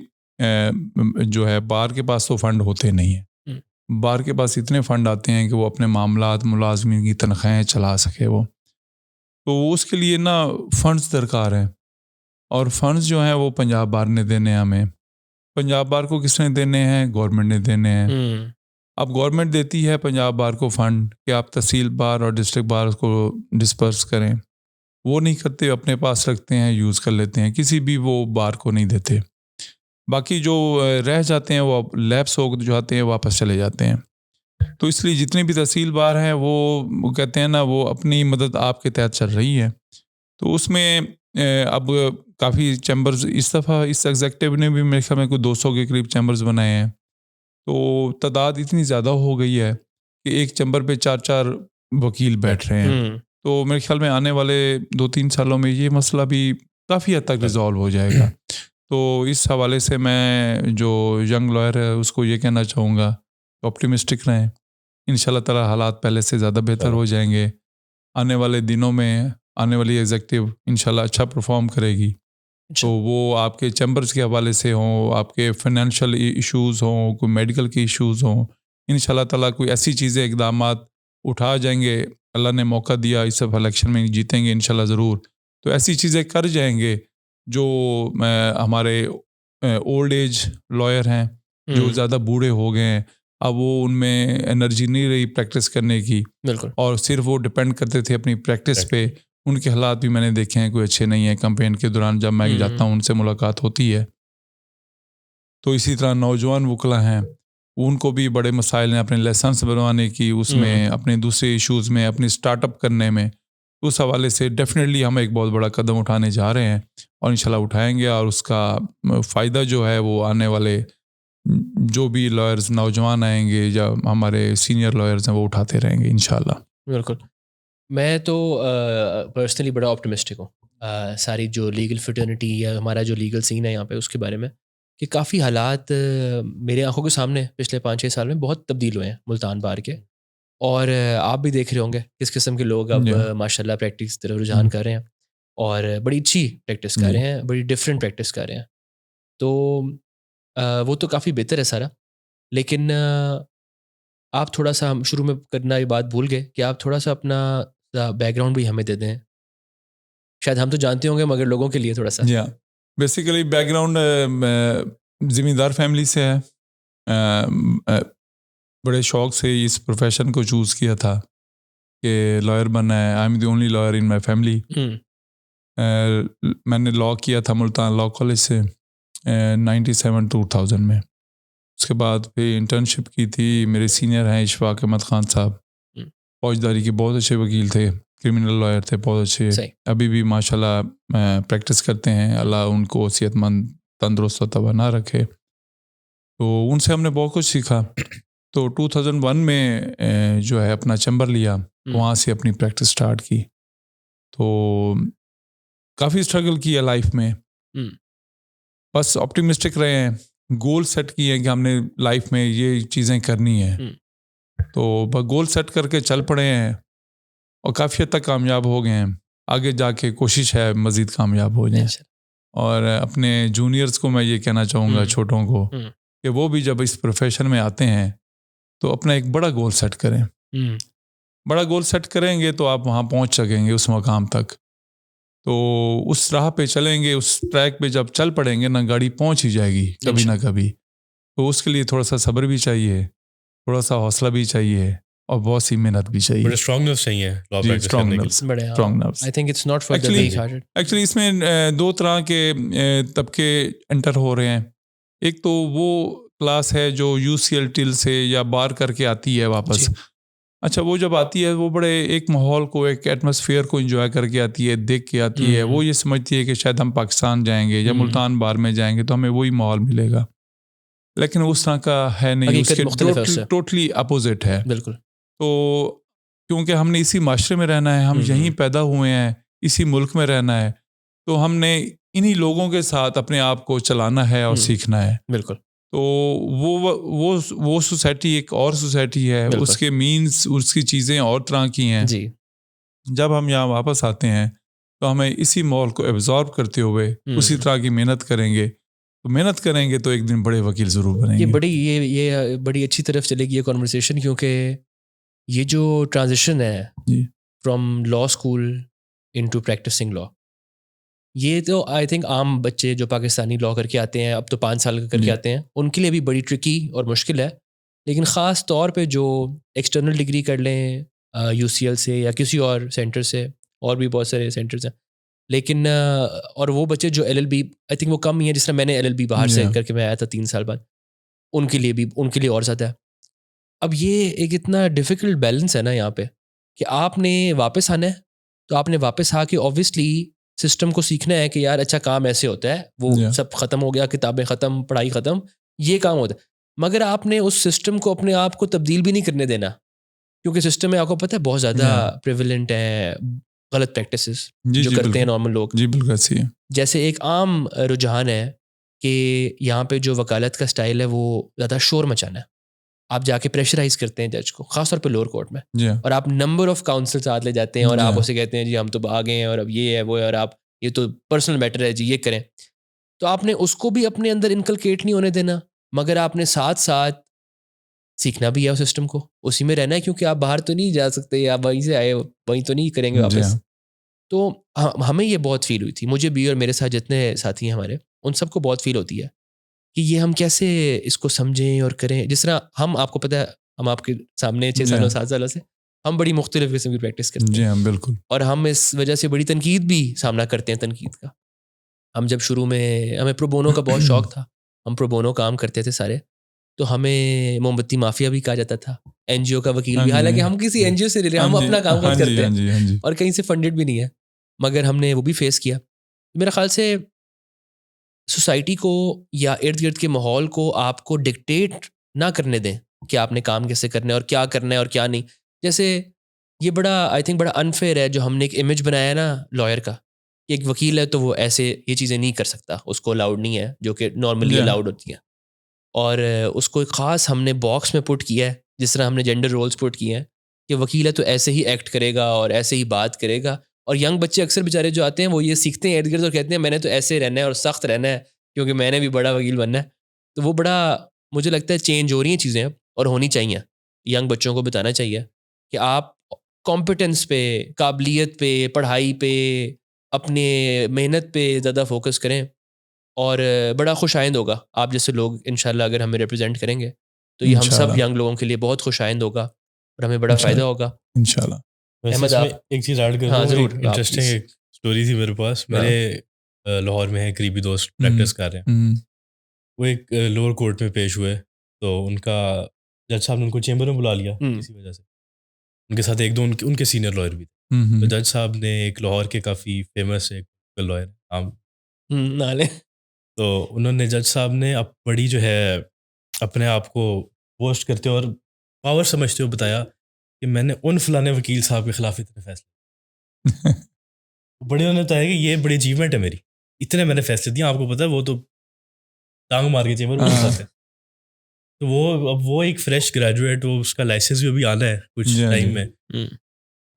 जो है बार के पास तो फ़ंड होते नहीं हैं। बार के पास इतने फ़ंड आते हैं कि वो अपने मामलात, मुलाजमीन की तनख्वाहें चला सके वो, तो उसके लिए ना फ़ंड्स दरकार हैं। और फ़ंड्स जो हैं वो पंजाब बार ने देने हैं हमें। पंजाब बार को किसने देने हैं? गवर्नमेंट ने देने हैं। अब गवर्नमेंट देती है पंजाब बार को फ़ंड कि आप तहसील बार और डिस्ट्रिक्ट बार को डिस्पर्स करें, वो नहीं करते, अपने पास रखते हैं, यूज़ कर लेते हैं, किसी भी वो बार को नहीं देते। बाकी जो रह जाते हैं वो लैप्स हो जाते हैं, वापस चले जाते हैं। तो इसलिए जितने भी तहसील बार हैं वो कहते हैं ना, वो अपनी मदद आपके तहत चल रही है। तो उसमें अब काफ़ी चैम्बर्स इस दफ़ा इस एग्जेक्टिव ने भी मेरे ख्याल में कोई 200 के करीब चैम्बर्स बनाए हैं। तो तादाद इतनी ज़्यादा हो गई है कि एक चैम्बर पे 4-4 वकील बैठ रहे हैं। तो मेरे ख्याल में आने वाले 2-3 सालों में ये मसला भी काफ़ी हद तक रिजॉल्व हो जाएगा। तो इस हवाले से मैं जो यंग लॉयर है उसको ये कहना चाहूँगा, ऑप्टिमिस्टिक रहें, इंशाल्लाह ताला हालात पहले से ज़्यादा बेहतर हो जाएंगे। आने वाले दिनों में आने वाली एग्जेक्टिव इंशाल्लाह अच्छा परफॉर्म करेगी। तो वो आपके चैम्बर्स के हवाले से हों, आपके फाइनेंशियल इश्यूज़ हों, कोई मेडिकल के इश्यूज़ हों, इंशाल्लाह ताला कोई ऐसी चीज़ें इक़दामात उठा जाएंगे। अल्लाह ने मौका दिया, इस इलेक्शन में जीतेंगे इंशाल्लाह ज़रूर, तो ऐसी चीज़ें कर जाएंगे जो हमारे ओल्ड एज लॉयर हैं जो ज़्यादा बूढ़े हो गए हैं, अब वो उनमें एनर्जी नहीं रही प्रैक्टिस करने की, और सिर्फ वो डिपेंड करते थे अपनी प्रैक्टिस पे। उनके हालात भी मैंने देखे हैं कोई अच्छे नहीं है। कैंपेन के दौरान जब मैं जाता हूँ उनसे मुलाकात होती है। तो इसी तरह नौजवान वकला हैं, उनको भी बड़े मसाइल हैं अपने लाइसेंस बनवाने की, उसमें अपने दूसरे इश्यूज़ में, अपनी स्टार्टअप करने में। उस हवाले से डेफिनेटली हम एक बहुत बड़ा कदम उठाने जा रहे हैं और इंशाल्लाह उठाएंगे, और उसका फ़ायदा जो है वो आने वाले जो भी लॉयर्स नौजवान आएंगे या हमारे सीनियर लॉयर्स हैं वो उठाते रहेंगे इंशाल्लाह। बिल्कुल। मैं तो पर्सनली बड़ा ऑप्टिमिस्टिक हूँ सारी जो लीगल फ्रेटर्निटी या हमारा जो लीगल सीन है यहाँ पे उसके बारे में, कि काफ़ी हालात मेरे आंखों के सामने पिछले 5-6 साल में बहुत तब्दील हुए हैं मुल्तान बार के। और आप भी देख रहे होंगे किस किस्म के लोग अब माशाल्लाह प्रैक्टिस की तरफ रुझान कर रहे हैं, और बड़ी अच्छी प्रैक्टिस कर रहे हैं, बड़ी डिफरेंट प्रैक्टिस कर रहे हैं। तो वो तो काफ़ी बेहतर है सारा। लेकिन आप थोड़ा सा, हम शुरू में करना ये बात भूल गए कि आप थोड़ा सा अपना बैकग्राउंड भी हमें दे दें। शायद हम तो जानते होंगे मगर लोगों के लिए थोड़ा सा। बेसिकली बैकग्राउंड ज़मींदार फैमिली से है। बड़े शौक से इस प्रोफेशन को चूज़ किया था कि लॉयर बनना है। I am the only lawyer in my family. मैंने लॉ किया था मुल्तान लॉ कॉलेज से 97-2000 में। उसके बाद फिर इंटर्नशिप की थी। मेरे सीनियर हैं इशफाक अहमद खान साहब, फौजदारी के बहुत अच्छे वकील थे, क्रिमिनल लॉयर थे, बहुत अच्छे। सही। अभी भी माशाल्लाह प्रैक्टिस करते हैं, अल्लाह उनको सेहतमंद तंदुरुस्त और तवाना रखे। तो उनसे हमने बहुत कुछ सीखा। तो 2001 में जो है अपना चैम्बर लिया, वहाँ से अपनी प्रैक्टिस स्टार्ट की। तो काफ़ी स्ट्रगल किया लाइफ में, बस ऑप्टिमिस्टिक रहे हैं, गोल सेट किए हैं कि हमने लाइफ में ये चीज़ें करनी है। तो बस गोल सेट करके चल पड़े हैं और काफ़ी हद तक कामयाब हो गए हैं। आगे जाके कोशिश है मज़ीद कामयाब हो जाएं। और अपने जूनियर्स को मैं ये कहना चाहूँगा, छोटों को, कि वो भी जब इस प्रोफेशन में आते हैं तो अपना एक बड़ा गोल सेट करें। बड़ा गोल सेट करेंगे तो आप वहाँ पहुँच सकेंगे उस मकाम तक। तो उस राह पे चलेंगे, उस ट्रैक पे जब चल पड़ेंगे ना, गाड़ी पहुँच ही जाएगी कभी ना कभी। तो उसके लिए थोड़ा सा सब्र भी चाहिए, थोड़ा सा हौसला भी चाहिए और बहुत सी मेहनत भी चाहिए। बड़े स्ट्रॉन्ग नर्व्स चाहिए लॉ प्रैक्टिस करने के लिए। Strong nerves. I think it's not for the week hearted. Actually इसमें दो तरह के तबके एंटर हो रहे हैं। एक तो वो क्लास है जो यूसीएल टिल से या बार करके आती है वापस। अच्छा, वो जब आती है वो बड़े एक माहौल को, एक एटमॉस्फेयर को एंजॉय करके आती है, देख के आती है। वो ये समझती है कि शायद हम पाकिस्तान जाएंगे या मुल्तान बार में जाएंगे तो हमें वही माहौल मिलेगा, लेकिन उस तरह का है नहीं, उसके टोटली अपोजिट है। बिल्कुल। तो क्योंकि हमने इसी माशरे में रहना है, हम यहीं पैदा हुए हैं, इसी मुल्क में रहना है, तो हमने इन्हीं लोगों के साथ अपने आप को चलाना है और सीखना है। बिल्कुल। तो वो सोसाइटी एक और सोसाइटी है, उसके मीन्स, उसकी चीज़ें और तरह की हैं जी। जब हम यहाँ वापस आते हैं तो हमें इसी माहौल को एब्जॉर्ब करते हुए उसी तरह की मेहनत करेंगे। तो मेहनत करेंगे तो एक दिन बड़े वकील ज़रूर बनेंगे। ये बड़ी अच्छी तरफ चलेगी ये कॉन्वर्सेशन, क्योंकि ये जो ट्रांजिशन है from law school into practising law, ये तो आई थिंक आम बच्चे जो पाकिस्तानी लॉ करके आते हैं, अब तो 5 साल का करके आते हैं, उनके लिए भी बड़ी ट्रिकी और मुश्किल है। लेकिन ख़ास तौर पे जो एक्सटर्नल डिग्री कर लें यूसीएल से या किसी और सेंटर से, और भी बहुत सारे सेंटर्स हैं, लेकिन और वो बच्चे जो एलएलबी, आई थिंक वो कम ही है, जिस तरह मैंने एलएलबी बाहर से करके मैं आया था 3 साल बाद, उनके लिए और ज़्यादा है। अब ये एक इतना डिफ़िकल्ट बैलेंस है ना यहाँ पे, कि आपने वापस आना है, तो आपने वापस आके ऑब्वियसली सिस्टम को सीखना है कि यार अच्छा काम ऐसे होता है, वो सब ख़त्म हो गया, किताबें ख़त्म, पढ़ाई ख़त्म, ये काम होता है। मगर आपने उस सिस्टम को अपने आप को तब्दील भी नहीं करने देना, क्योंकि सिस्टम में आपको पता है बहुत ज़्यादा प्रिविलेंट है गलत प्रैक्टिसेस जो करते हैं नॉर्मल लोग। जी बिल्कुल ऐसी है। जैसे एक आम रुझान है कि यहाँ पे जो वकालत का स्टाइल है वो ज़्यादा शोर मचाना है। आप जाके प्रेशराइज करते हैं जज को, खासतौर पे लोअर कोर्ट में, और आप नंबर ऑफ काउंसिल साथ ले जाते हैं और आप उसे कहते हैं जी हम तो आ गए हैं और अब ये है वो है और आप ये तो पर्सनल मैटर है जी, ये करें। तो आपने उसको भी अपने अंदर इनकलकेट नहीं होने देना, मगर आपने साथ साथ सीखना भी है उस सिस्टम को, उसी में रहना है, क्योंकि आप बाहर तो नहीं जा सकते, आप वहीं से आए वहीं तो नहीं करेंगे वापस। तो हमें ये बहुत फील हुई थी, मुझे भी और मेरे साथ जितने साथी हैं हमारे, उन सबको बहुत फील होती है कि ये हम कैसे इसको समझें और करें। जिस तरह हम, आपको पता है, हम आपके सामने 6 सालों 7 सालों से हम बड़ी मुख्तलिफ किस्म की प्रैक्टिस करते हैं। जी हाँ बिल्कुल। और हम इस वजह से बड़ी तनकीद भी सामना करते हैं, तनकीद का। हम जब शुरू में, हमें प्रो बोनो का बहुत शौक था, हम प्रो बोनो काम करते थे सारे, तो हमें मोमबत्ती माफिया भी कहा जाता था, एनजीओ का वकील भी, हालांकि हम किसी एनजीओ से हम अपना काम खुद करते हैं और कहीं से फंडेड भी नहीं है, मगर हमने वो भी फेस किया। मेरा ख्याल से सोसाइटी को या इर्द गिर्द के माहौल को आपको डिक्टेट ना करने दें कि आपने काम कैसे करना है और क्या करना है और क्या नहीं। जैसे ये बड़ा, आई थिंक बड़ा अनफेयर है जो हमने एक इमेज बनाया है ना लॉयर का, कि एक वकील है तो वो ऐसे ये चीज़ें नहीं कर सकता, उसको अलाउड नहीं है, जो कि नॉर्मली अलाउड होती हैं। और उसको एक ख़ास हमने बॉक्स में पुट किया है, जिस तरह हमने जेंडर रोल्स पुट किए हैं कि वकील है तो ऐसे ही एक्ट करेगा और ऐसे ही बात करेगा। और यंग बच्चे अक्सर बेचारे जो आते हैं वो ये सीखते हैं इर्द गिर्द और कहते हैं मैंने तो ऐसे रहना है और सख्त रहना है क्योंकि मैंने भी बड़ा वकील बनना है। तो वो बड़ा, मुझे लगता है चेंज हो रही हैं चीज़ें और होनी चाहिए। यंग बच्चों को बताना चाहिए कि आप कॉम्पिटेंस पे, काबिलियत पे, पढ़ाई पे, अपने मेहनत पे ज़्यादा फोकस करें और बड़ा खुशाइंद होगा आप जैसे लोग इंशाल्लाह अगर हमें रिप्रेजेंट करेंगे तो ये हम सब यंग लोगों के लिए बहुत खुशाइंद होगा और हमें बड़ा फ़ायदा होगा इंशाल्लाह। वैसे आप एक चीज़ ऐड कर, जरूर इंटरेस्टिंग एक स्टोरी थी मेरे पास। मेरे लाहौर में है करीबी दोस्त प्रैक्टिस कर रहे हैं, वो एक लोअर कोर्ट में पेश हुए तो उनका जज साहब ने उनको चेंबर में बुला लिया किसी वजह से। उनके साथ एक दो उनके सीनियर लॉयर भी थे। तो जज साहब ने, एक लाहौर के काफ़ी फेमस एक लॉयर नाले तो उन्होंने, जज साहब ने अब बड़ी जो है अपने आप को पोस्ट करते और पावर समझते हुए बताया कि मैंने उन फलाने वकील साहब के खिलाफ इतने फैसले बड़े, उन्होंने बताया कि ये बड़ी अचीवमेंट है मेरी, इतने मैंने फैसले दिए। आपको पता है वो तो टांग मार के चेंबर में घुसाते हैं। तो वो एक फ्रेश ग्रेजुएट, वो उसका लाइसेंस भी अभी आना है कुछ टाइम में।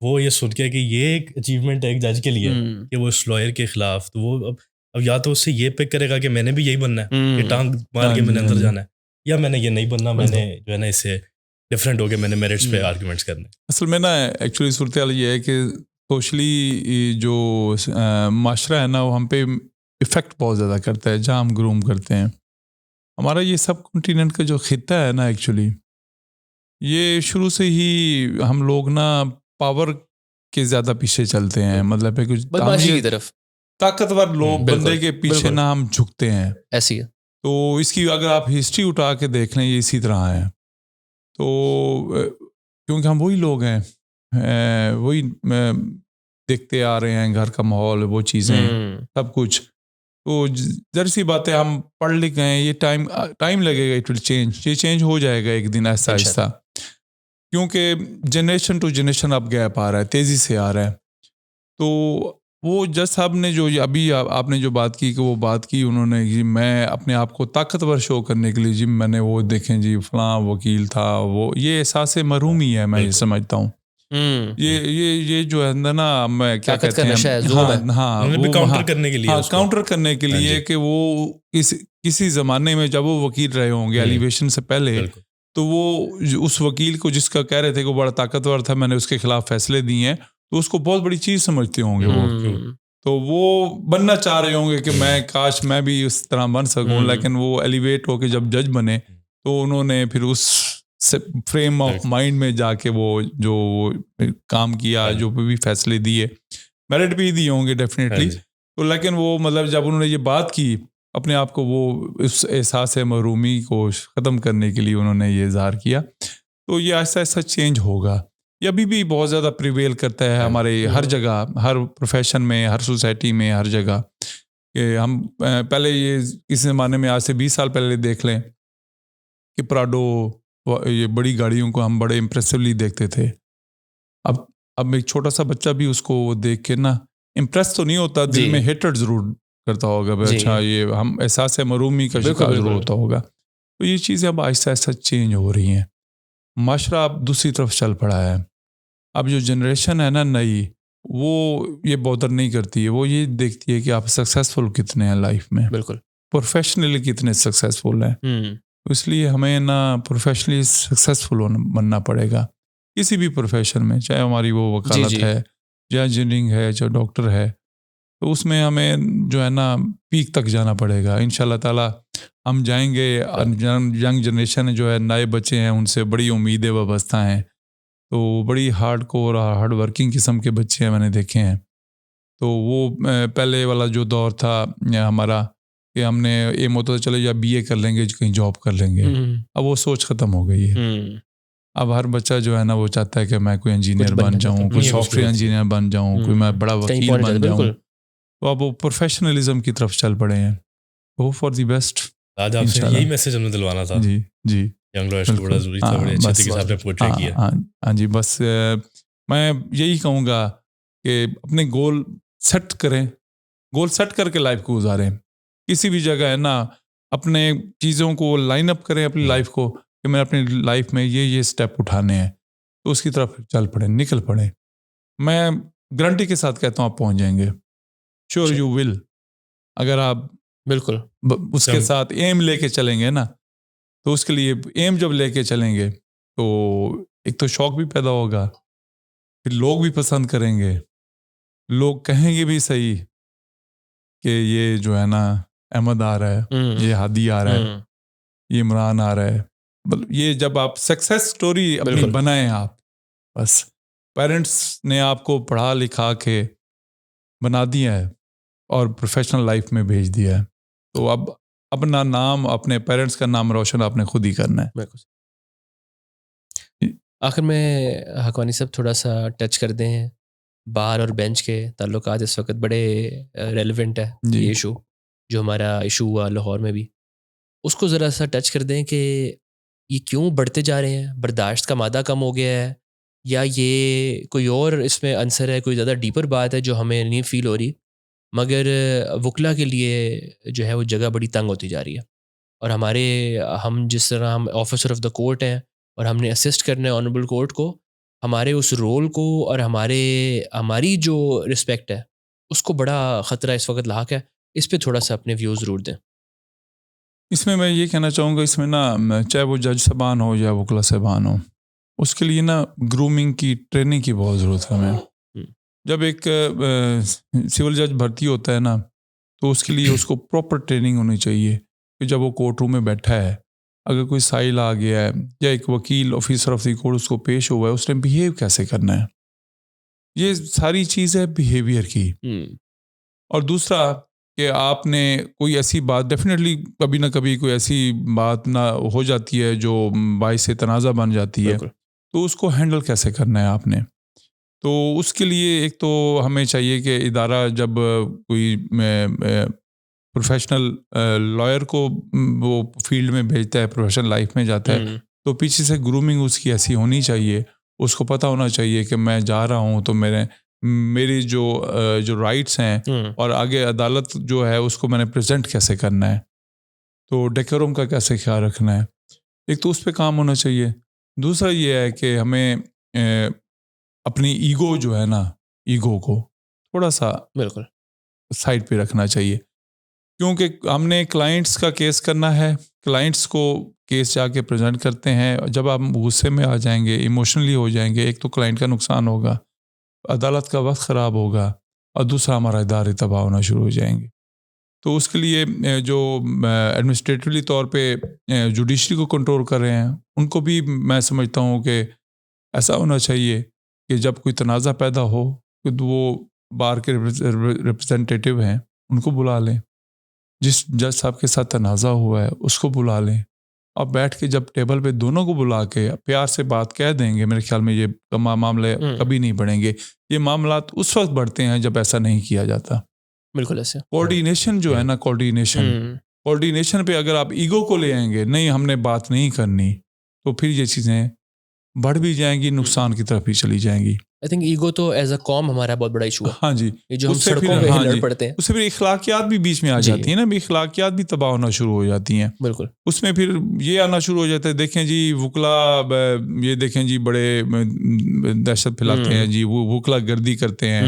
वो ये सुन के कि ये एक अचीवमेंट है एक जज के लिए कि वो उस लॉयर के खिलाफ, तो वो अब या तो उससे ये पिक करेगा कि मैंने भी यही बनना है कि टांग मार के मैंने अंदर जाना है, या मैंने ये नहीं बनना, मैंने जो है ना इससे डिफरेंट हो के मैंने मेरिट्स पे आर्गुमेंट्स करने। असल में ना एक्चुअली सूरत हाल ये है कि सोशली जो माशरा है ना वो हम पे इफ़ेक्ट बहुत ज़्यादा करता है जहाँ हम ग्रूम करते हैं। हमारा ये सब कॉन्टिनेंट का जो खित्ता है ना, एक्चुअली ये शुरू से ही हम लोग ना पावर के ज़्यादा पीछे चलते हैं, मतलब है कुछ बदमाशी की तरफ, ताकतवर लोग बंदे के पीछे ना हम झुकते हैं। ऐसी है। तो इसकी अगर आप हिस्ट्री उठा के देख लें, ये इसी तरह है। तो क्योंकि हम वही लोग हैं, वही देखते आ रहे हैं, घर का माहौल, वो चीज़ें सब कुछ। तो जर सी बातें हम पढ़ लिख गए, ये टाइम लगेगा, इट विल चेंज, ये चेंज हो जाएगा एक दिन आहिस्ता आहिस्ता, क्योंकि जनरेशन टू जनरेशन अब गैप आ रहा है, तेज़ी से आ रहा है। तो वो जज साहब ने जो अभी आपने जो बात की, कि वो बात की उन्होंने जी मैं अपने आप को ताकतवर शो करने के लिए जी मैंने वो देखें जी फलां वकील था, वो ये एहसास महरूमी है, मैं ये समझता हूँ। ये जो है ना, मैं क्या कहते हैं, काउंटर करने के लिए, हाँ काउंटर करने के लिए कि वो किसी ज़माने में जब वो वकील रहे होंगे एलिवेशन से पहले, तो वो उस वकील को जिसका कह रहे थे कि वो बड़ा ताकतवर था, मैंने उसके खिलाफ फैसले दिए हैं, तो उसको बहुत बड़ी चीज़ समझते होंगे वो। तो वो बनना चाह रहे होंगे कि मैं काश मैं भी उस तरह बन सकूं, लेकिन वो एलिवेट होके जब जज बने तो उन्होंने फिर उस फ्रेम ऑफ माइंड में जाके वो जो काम किया, जो भी फैसले दिए, मेरिट भी दिए होंगे डेफिनेटली। तो लेकिन वो मतलब जब उन्होंने ये बात की, अपने आप को वो उस एहसास महरूमी को ख़त्म करने के लिए उन्होंने ये इज़हार किया। तो ये ऐसा ऐसा चेंज होगा, ये अभी भी बहुत ज़्यादा प्रिवेल करता है हमारे हर जगह, हर प्रोफेशन में, हर सोसाइटी में, हर जगह। कि हम पहले ये किसी ज़माने में, आज से 20 साल पहले देख लें कि प्राडो, ये बड़ी गाड़ियों को हम बड़े इम्प्रेसिवली देखते थे। अब एक छोटा सा बच्चा भी उसको देख के ना इम्प्रेस तो नहीं होता, दिल में हेटर्ड ज़रूर करता होगा, अच्छा ये हम एहसास महरूमी का शिकार ज़रूर होता होगा। तो ये चीज़ें अब आहिस्ता आहिस्ता चेंज हो रही हैं, माशरा अब दूसरी तरफ चल पड़ा है। अब जो जनरेशन है ना नई, वो ये बॉदर नहीं करती है, वो ये देखती है कि आप सक्सेसफुल कितने हैं लाइफ में, बिल्कुल प्रोफेशनली कितने सक्सेसफुल हैं। तो इसलिए हमें ना प्रोफेशनली सक्सेसफुल बनना पड़ेगा किसी भी प्रोफेशन में, चाहे हमारी वो वकालत है, या इंजीनियरिंग है, चाहे डॉक्टर है। तो उसमें हमें जो है ना पीक तक जाना पड़ेगा। इंशाल्लाह ताला हम जाएंगे। यंग जनरेशन जो है, नए बच्चे हैं, उनसे बड़ी उम्मीदें वाबस्ता हैं। तो बड़ी हार्ड कोर, हार्ड वर्किंग किस्म के बच्चे हैं, मैंने देखे हैं। तो वो पहले वाला जो दौर था हमारा, कि हमने एम होता था चलो या बीए कर लेंगे, कहीं जॉब कर लेंगे, अब वो सोच ख़त्म हो गई है। अब हर बच्चा जो है ना वो चाहता है कि मैं कोई इंजीनियर बन जाऊँ, कोई सॉफ्टवेयर इंजीनियर बन जाऊँ, कोई मैं बड़ा वकील बन जाऊँ। तो अब वो प्रोफेशनलिज्म की तरफ चल पड़े हैं। Hope for the best. आज आपसे यही मैसेज हमें दिलवाना था। जी जी, यंग लॉयर्स को बड़ा ज़रूरी था, बड़े अच्छे तरीके से आपने पोर्ट्रे किया। हाँ जी, बस मैं यही कहूँगा कि अपने गोल सेट करें, गोल सेट करके लाइफ को गुजारें। किसी भी जगह है ना, अपने चीज़ों को लाइन अप करें, अपनी लाइफ को, कि मैं अपनी लाइफ में ये स्टेप उठाने हैं, तो उसकी तरफ चल पड़े, निकल पड़े। मैं गारंटी के साथ कहता हूँ आप पहुँच जाएंगे, श्योर यू विल। अगर आप बिल्कुल उसके साथ एम लेके चलेंगे ना, तो उसके लिए एम जब लेके चलेंगे तो एक तो शौक भी पैदा होगा, फिर लोग भी पसंद करेंगे, लोग कहेंगे भी सही कि ये जो है ना अहमद आ रहा है, ये हादी आ रहा है, ये इमरान आ रहा है। मतलब ये जब आप सक्सेस स्टोरी अपनी बनाएं, आप बस पेरेंट्स ने आपको पढ़ा लिखा के बना दिया है और प्रोफेशनल लाइफ में भेज दिया है, तो अब अपना नाम, अपने पेरेंट्स का नाम रोशन आपने खुद ही करना है। बिल्कुल। आखिर में हकवानी साहब थोड़ा सा टच कर दें, बार और बेंच के ताल्लुकात इस वक्त बड़े रेलेवेंट है, जी। ये इशू जो हमारा इशू हुआ लाहौर में भी, उसको ज़रा सा टच कर दें कि ये क्यों बढ़ते जा रहे हैं, बर्दाश्त का मादा कम हो गया है या ये कोई और इसमें आंसर है, कोई ज़्यादा डीपर बात है जो हमें नहीं फील हो रही, मगर वकला के लिए जो है वो जगह बड़ी तंग होती जा रही है। और हम जिस तरह हम ऑफिसर ऑफ द कोर्ट हैं और हमने असिस्ट करना है ऑनरेबल कोर्ट को, हमारे उस रोल को और हमारी जो रिस्पेक्ट है उसको बड़ा ख़तरा इस वक्त लाक है। इस पे थोड़ा सा अपने व्यूज़ ज़रूर दें। इसमें मैं ये कहना चाहूँगा, इसमें ना चाहे वो जज साहबान हो या वकला साहबान हो, उसके लिए ना ग्रूमिंग की, ट्रेनिंग की बहुत ज़रूरत है हमें। जब एक सिविल जज भर्ती होता है ना, तो उसके लिए उसको प्रॉपर ट्रेनिंग होनी चाहिए कि जब वो कोर्ट रूम में बैठा है, अगर कोई साइल आ गया है या एक वकील ऑफिसर ऑफ द कोर्ट उसको पेश हुआ है, उसने बिहेव कैसे करना है, ये सारी चीज़ है बिहेवियर की। और दूसरा कि आपने कोई ऐसी बात, डेफिनेटली कभी ना कभी कोई ऐसी बात ना हो जाती है जो बाइस से तनाज़ा बन जाती है, तो उसको हैंडल कैसे करना है आपने। तो उसके लिए एक तो हमें चाहिए कि इदारा जब कोई प्रोफेशनल लॉयर को वो फील्ड में भेजता है, प्रोफेशनल लाइफ में जाता है, तो पीछे से ग्रूमिंग उसकी ऐसी होनी चाहिए, उसको पता होना चाहिए कि मैं जा रहा हूँ तो मेरी जो राइट्स हैं और आगे अदालत जो है उसको मैंने प्रेजेंट कैसे करना है, तो डेकोरम का कैसे ख्याल रखना है, एक तो उस पर काम होना चाहिए। दूसरा ये है कि हमें अपनी ईगो जो है ना, ईगो को थोड़ा सा बिल्कुल साइड पे रखना चाहिए, क्योंकि हमने क्लाइंट्स का केस करना है, क्लाइंट्स को केस जाके प्रेजेंट करते हैं, जब आप गुस्से में आ जाएंगे, इमोशनली हो जाएंगे, एक तो क्लाइंट का नुकसान होगा, अदालत का वक्त ख़राब होगा, और दूसरा हमारा इदारे तबाह होना शुरू हो जाएंगे। तो उसके लिए जो एडमिनिस्ट्रेटिवली तौर पे जुडिशरी को कंट्रोल कर रहे हैं, उनको भी मैं समझता हूँ कि ऐसा होना चाहिए कि जब कोई तनाज़ा पैदा हो तो वो बार के रिप्रेजेंटेटिव हैं उनको बुला लें, जिस जज साहब के साथ तनाज़ा हुआ है उसको बुला लें, और बैठ के जब टेबल पे दोनों को बुला के प्यार से बात कह देंगे, मेरे ख्याल में ये मामले कभी नहीं बढ़ेंगे। ये मामलात उस वक्त बढ़ते हैं जब ऐसा नहीं किया जाता। बिल्कुल ऐसे कोऑर्डिनेशन जो है ना, कोऑर्डिनेशन पे अगर आप ईगो को ले आएंगे, नहीं हमने बात नहीं करनी, तो फिर ये चीज़ें बढ़ भी जाएंगी, नुकसान की तरफ भी चली जाएंगी। आई थिंक ईगो तो एज अ कॉम हमारा बहुत बड़ा इशू है। हाँ जी, ये जो हम सड़कों पे लड़ पड़ते हैं, उससे फिर इखलाकियात भी बीच में आ जाती हैं ना, भी इखलाकियात भी तबाह होना शुरू हो जाती हैं। बिल्कुल उसमें फिर ये आना शुरू हो जाता है, देखें जी वकला, ये देखें जी बड़े दहशत फैलाते हैं जी, वो वकला गर्दी करते हैं।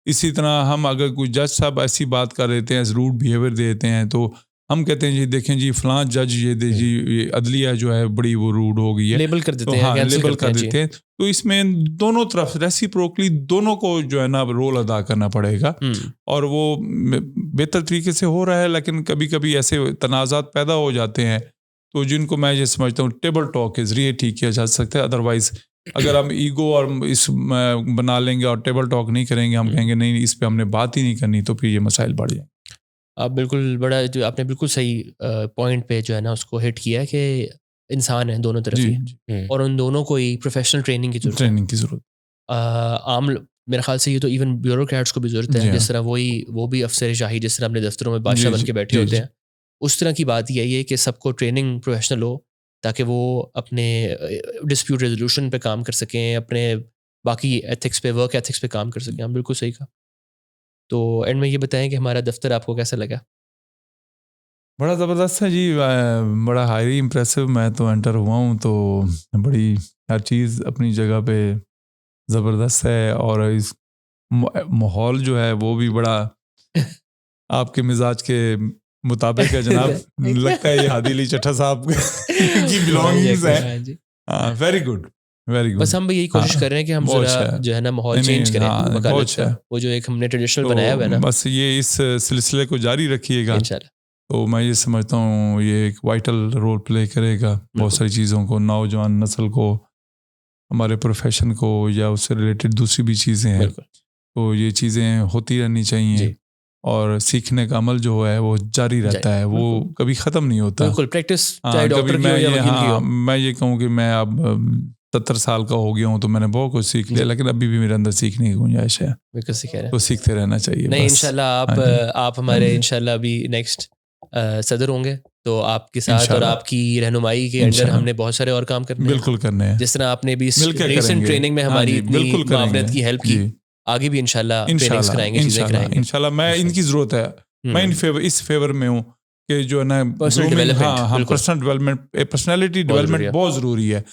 इसी तरह हम अगर कोई जज साहब ऐसी बात कर देते हैं, रूड बिहेवियर देते हैं, तो हम कहते हैं जी देखें जी फलां जज ये अदलिया जो है बड़ी वो रूड हो गई है, लेबल कर देते तो हैं, हाँ cancel लेबल करते कर हैं देते हैं। तो इसमें दोनों तरफ रेसिप्रोकली दोनों को जो है ना रोल अदा करना पड़ेगा, और वो बेहतर तरीके से हो रहा है। लेकिन कभी कभी ऐसे तनाज़ात पैदा हो जाते हैं, तो जिनको मैं ये समझता हूँ टेबल टॉक के ज़रिए ठीक किया जा सकता है। अदरवाइज़ अगर हम ईगो और इस बना लेंगे और टेबल टॉक नहीं करेंगे, हम कहेंगे नहीं इस पे हमने बात ही नहीं करनी, तो फिर ये मसाइल बढ़ जाएंगे। आप बिल्कुल जो आपने बिल्कुल सही पॉइंट पे जो है ना उसको हिट किया है कि इंसान है दोनों तरफ ही, और उन दोनों को ही प्रोफेशनल ट्रेनिंग की ज़रूरत है। आम मेरे ख्याल से ये तो इवन ब्यूरोक्रेट्स को भी ज़रूरत है, जिस तरह वो भी अफसर शाही जिस तरह अपने दफ्तरों में बादशाह बन के बैठे होते हैं, उस तरह की बात यही है कि सबको ट्रेनिंग प्रोफेशनल हो, ताकि वो अपने डिस्प्यूट रेजोल्यूशन पे काम कर सकें, अपने बाकी एथिक्स पे, वर्क एथिक्स पे काम कर सकें। हम बिल्कुल सही कहा। तो एंड में ये बताएं कि हमारा दफ्तर आपको कैसा लगा? बड़ा ज़बरदस्त है जी, बड़ा हाईली इम्प्रेसिव। मैं तो एंटर हुआ हूँ तो बड़ी हर चीज़ अपनी जगह पे ज़बरदस्त है, और इस माहौल जो है वो भी बड़ा आपके मिजाज के मुताबिक है जनाब। लगता है ये हादी अली चट्टा साहब की बिलोंगिंग्स है। Very good, very good. बस हम भी यही कोशिश कर रहे हैं कि हम जरा जो है ना माहौल चेंज करें, वकालत का वो जो एक हमने ट्रेडिशनल बनाया हुआ है ना, बस ये इस सिलसिले को जारी रखिएगा इंशाल्लाह। तो मैं ये समझता हूँ ये एक वाइटल रोल प्ले करेगा बहुत सारी चीज़ों को, नौजवान नस्ल को, हमारे प्रोफेशन को, या उससे रिलेटेड दूसरी भी चीज़ें हैं, तो ये चीज़ें होती रहनी चाहिए। और सीखने का अमल जो है वो जारी रहता है, वो कभी ख़त्म नहीं होता। बिल्कुल, प्रैक्टिस हाँ, चाहे डॉक्टर कभी की हो या वकील की हो। मैं ये कहूँ कि मैं अब 70 साल का हो गया हूँ तो मैंने बहुत कुछ सीख लिया, लेकिन अभी भी मेरे अंदर सीखने की गुंजाइश है, बिल्कुल सही कह रहे हैं। तो सीखते रहना चाहिए। नहीं, बस। इंशाल्लाह हाँ जी। आप हमारे इंशाल्लाह अभी नेक्स्ट सदर होंगे, तो आपके साथ और इंशाल्लाह। आपकी रहनुमाई के अंडर इंशाल्लाह। हमने बहुत सारे और काम करने हैं। बिल्कुल करने हैं, जिस तरह आपने भी मिलके रिसेंट करेंगे। ट्रेनिंग में हाँ हमारी जी, इतनी बिल्कुल मावनत करेंगे। की हेल्प की, जी। आगे भी इंशाल्लाह ट्रेनिंग्स इंशाल्लाह, कराएंगे, चीज़ें इंशाल्लाह, कराएंगे। इंशाल्लाह। मैं इनकी ज़रूरत है, मैं इस फेवर में हूँ कि जो है ना पर्सनल ग्रूमिंग, डेवलपमेंट, हाँ, बिल्कुल पर्सनल डेवलपमेंट, पर्सनैलिटी बहुत ज़रूरी डेवलपमेंट है। बहुत ज़रूरी है।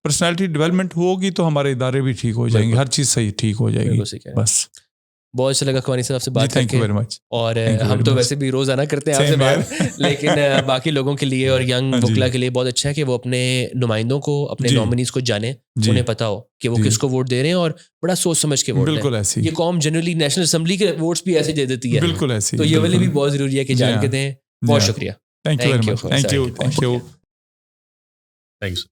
पर्सनैलिटी डेवलपमेंट होगी तो हमारे इदारे भी ठीक हो जाएंगे, बिल्कुल। हर चीज़ सही ठीक हो जाएगी। बिल्कुल सही कह रहे हैं। बस बहुत अच्छा लगा कवानी साहब से जी, बात थैंक करके, यू वेरी मच। और Thank you हम very तो much. वैसे भी रोज़ाना करते हैं आपसे Same बात, here. लेकिन बाकी लोगों के लिए और यंग हाँ जी। वकला के लिए बहुत अच्छा है कि वो अपने नुमाइंदों को, अपने जी। नॉमिनीज को जाने, जी। उन्हें पता हो कि वो जी। किसको वोट दे रहे हैं, और बड़ा सोच समझ के वोट दें। बिल्कुल ऐसी, ये कौम जनरली नेशनल असेंबली के वोट्स भी ऐसे दे देती है, बिल्कुल ऐसी, तो ये वाले भी बिल्कुल। बहुत ज़रूरी है कि जी जान हाँ, के दें। जी बहुत हाँ। शुक्रिया। Thank you very much, Cavani thank साहब, यू, बहुत थैंक यू। शुक्रिया। थैंक्स।